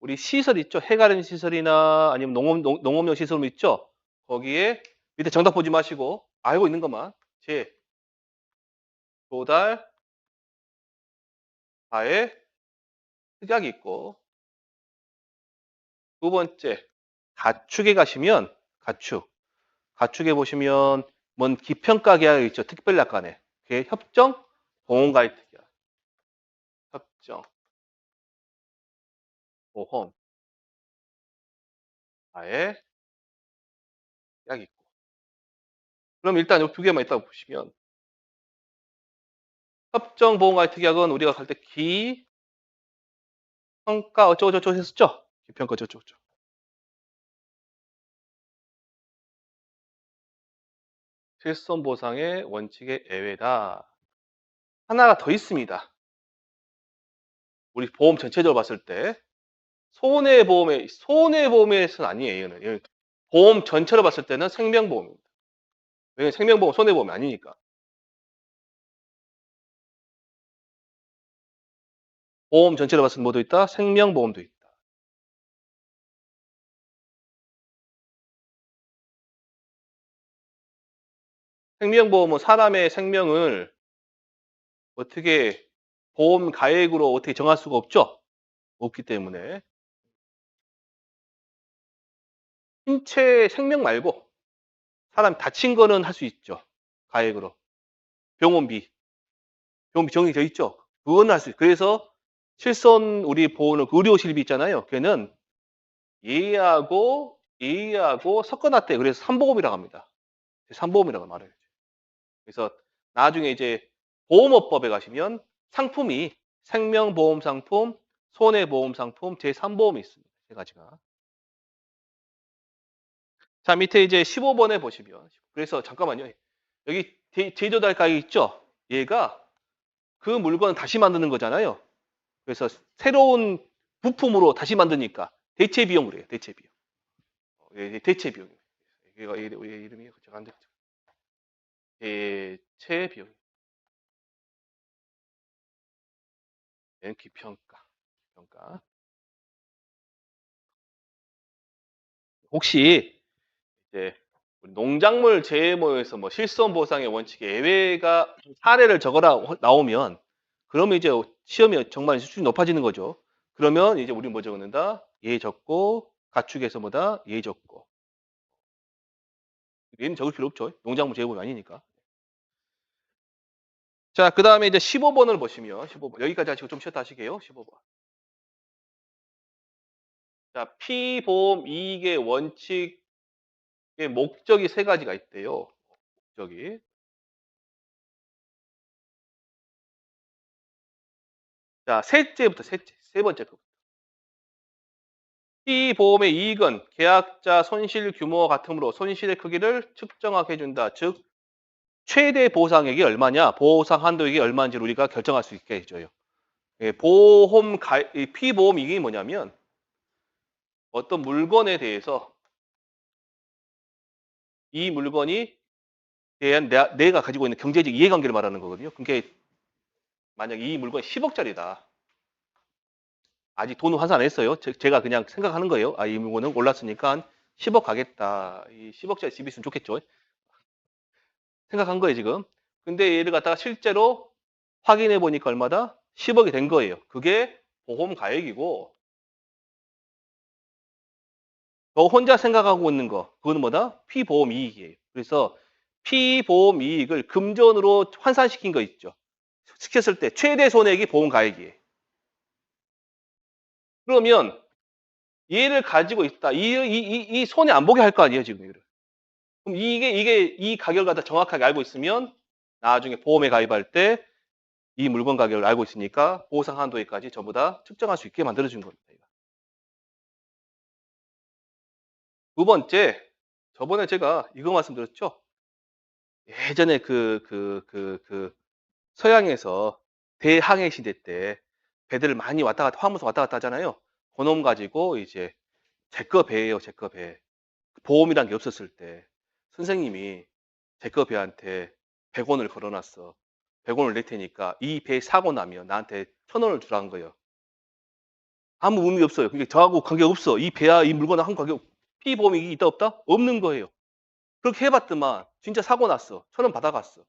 우리 시설 있죠. 해가림 시설이나 아니면 농업용 시설 있죠. 거기에 밑에 정답 보지 마시고 알고 있는 것만 조달 하에 특약이 있고 두 번째 가축에 가시면 가축에 보시면 뭔 기평가 계약이 있죠. 특별약관에 그게 협정 공원가입 특약 협정 보험, 아예 약이 있고. 그럼 일단 요 두 개만 있다고 보시면 협정보험과의 특약은 우리가 갈 때 기평가 어쩌고저쩌고 했었죠? 기평가 어쩌고저쩌고. 실손보상의 원칙의 예외다. 하나가 더 있습니다. 우리 보험 전체적으로 봤을 때 손해보험에서는 아니에요. 얘는. 보험 전체로 봤을 때는 생명보험입니다. 왜냐면 생명보험 손해보험이 아니니까. 보험 전체로 봤을 때 뭐도 있다? 생명보험도 있다. 생명보험은 사람의 생명을 어떻게 보험 가액으로 어떻게 정할 수가 없죠? 없기 때문에 신체 생명 말고 사람 다친 거는 할 수 있죠. 가액으로. 병원비. 병원비 정해져 있죠. 그건 할 수 있어요. 그래서 실손 우리 보호는 의료실비 있잖아요. 걔는 예의하고 섞어놨대. 그래서 삼보험이라고 합니다. 삼보험이라고 말해요. 그래서 나중에 이제 보험업법에 가시면 상품이 생명보험 상품, 손해보험 상품, 제3보험이 있습니다. 세 가지가. 자, 밑에 이제 15번에 보시면. 그래서 잠깐만요. 여기 제조달 가격 있죠? 얘가 그 물건을 다시 만드는 거잖아요. 그래서 새로운 부품으로 다시 만드니까 대체 비용 그래요. 대체 비용. 대체 비용. 얘가 이름이 제가 안 됐죠. 대체 비용. 기평가. 평가. 혹시 이제 농작물 재해모에서 뭐 실손 보상의 원칙에 예외가 사례를 적어라 나오면 그러면 이제 시험이 정말 수준이 높아지는 거죠. 그러면 이제 우리는 뭐 적는다? 예 적고 가축에서 뭐다? 예 적고. 얘는 적을 필요 없죠. 농작물 재해보험이 아니니까. 자, 그 다음에 이제 15번을 보시면 15번 여기까지 하시고 좀 쉬었다 하시게요. 15번. 자, 피보험 이익의 원칙의 목적이 세 가지가 있대요. 목적이. 자, 셋째, 세 번째 거. 피보험의 이익은 계약자 손실 규모와 같으므로 손실의 크기를 측정하게 해준다. 즉, 최대 보상액이 얼마냐, 보상 한도액이 얼마인지를 우리가 결정할 수 있게 해줘요. 예, 피보험 이익이 뭐냐면 어떤 물건에 대해서 이 물건이 대한 내가 가지고 있는 경제적 이해관계를 말하는 거거든요. 그게 만약 이 물건이 10억짜리다. 아직 돈은 환산 안 했어요. 제가 그냥 생각하는 거예요. 아, 이 물건은 올랐으니까 10억 가겠다. 이 10억짜리 집이 있으면 좋겠죠. 생각한 거예요, 지금. 근데 얘를 갖다가 실제로 확인해 보니까 얼마다? 10억이 된 거예요. 그게 보험 가액이고, 저 혼자 생각하고 있는 거, 그거는 뭐다? 피보험 이익이에요. 그래서 피보험 이익을 금전으로 환산시킨 거 있죠. 시켰을 때 최대 손해액이 보험 가액이에요. 그러면 얘를 가지고 있다. 이 손해 안 보게 할 거 아니에요, 지금. 그럼 이 가격을 갖다 정확하게 알고 있으면 나중에 보험에 가입할 때 이 물건 가격을 알고 있으니까 보상 한도에까지 전부 다 측정할 수 있게 만들어준 겁니다. 두 번째, 저번에 제가 이거 말씀드렸죠? 예전에 서양에서 대항해 시대 때 배들을 많이 왔다 갔다, 화물선 왔다 갔다 하잖아요. 그놈 가지고 이제 제 거 배예요, 제 거 배. 보험이란 게 없었을 때 선생님이 제 거 배한테 100원을 걸어놨어. 100원을 낼 테니까 이 배 사고 나면 나한테 1000원을 주라는 거예요. 아무 의미 없어요. 그게 저하고 관계 없어. 이 배야 이 물건하고 관계 피보험이 있다 없다? 없는 거예요. 그렇게 해봤더만 진짜 사고 났어. 1000원 받아갔어.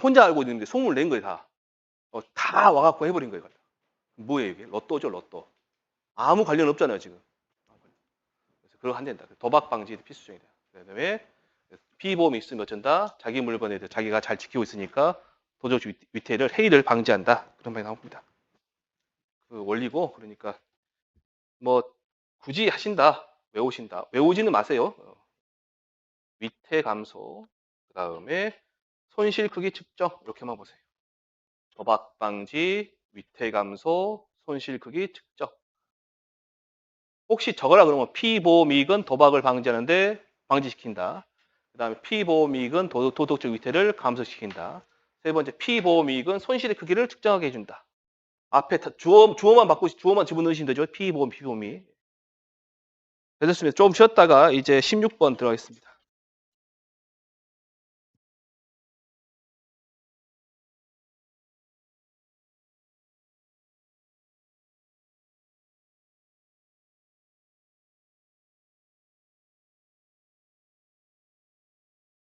혼자 알고 있는데 소문을 낸 거예요 다. 다 와갖고 해버린 거예요. 뭐예요 이게? 로또죠 로또. 아무 관련 없잖아요 지금. 그래서 그거 안 된다. 도박 방지 필수적이다. 그다음에 피보험이 있으면 어쩐다? 자기 물건에 대해 자기가 잘 지키고 있으니까 도적 위태를 해이를 방지한다. 그런 말이 나옵니다. 그 원리고 그러니까 뭐 굳이 하신다, 외우신다. 외우지는 마세요. 위태 감소, 그다음에 손실 크기 측정 이렇게만 보세요. 도박 방지, 위태 감소, 손실 크기 측정. 혹시 적어라 그러면 피보믹은 도박을 방지하는데 방지시킨다. 그다음에 피보믹은 도덕적 위태를 감소시킨다. 세 번째, 피보믹은 손실의 크기를 측정하게 해준다. 앞에 주어만 집어넣으시면 되죠. 피보믹. 됐습니다. 좀 쉬었다가 이제 16번 들어가겠습니다.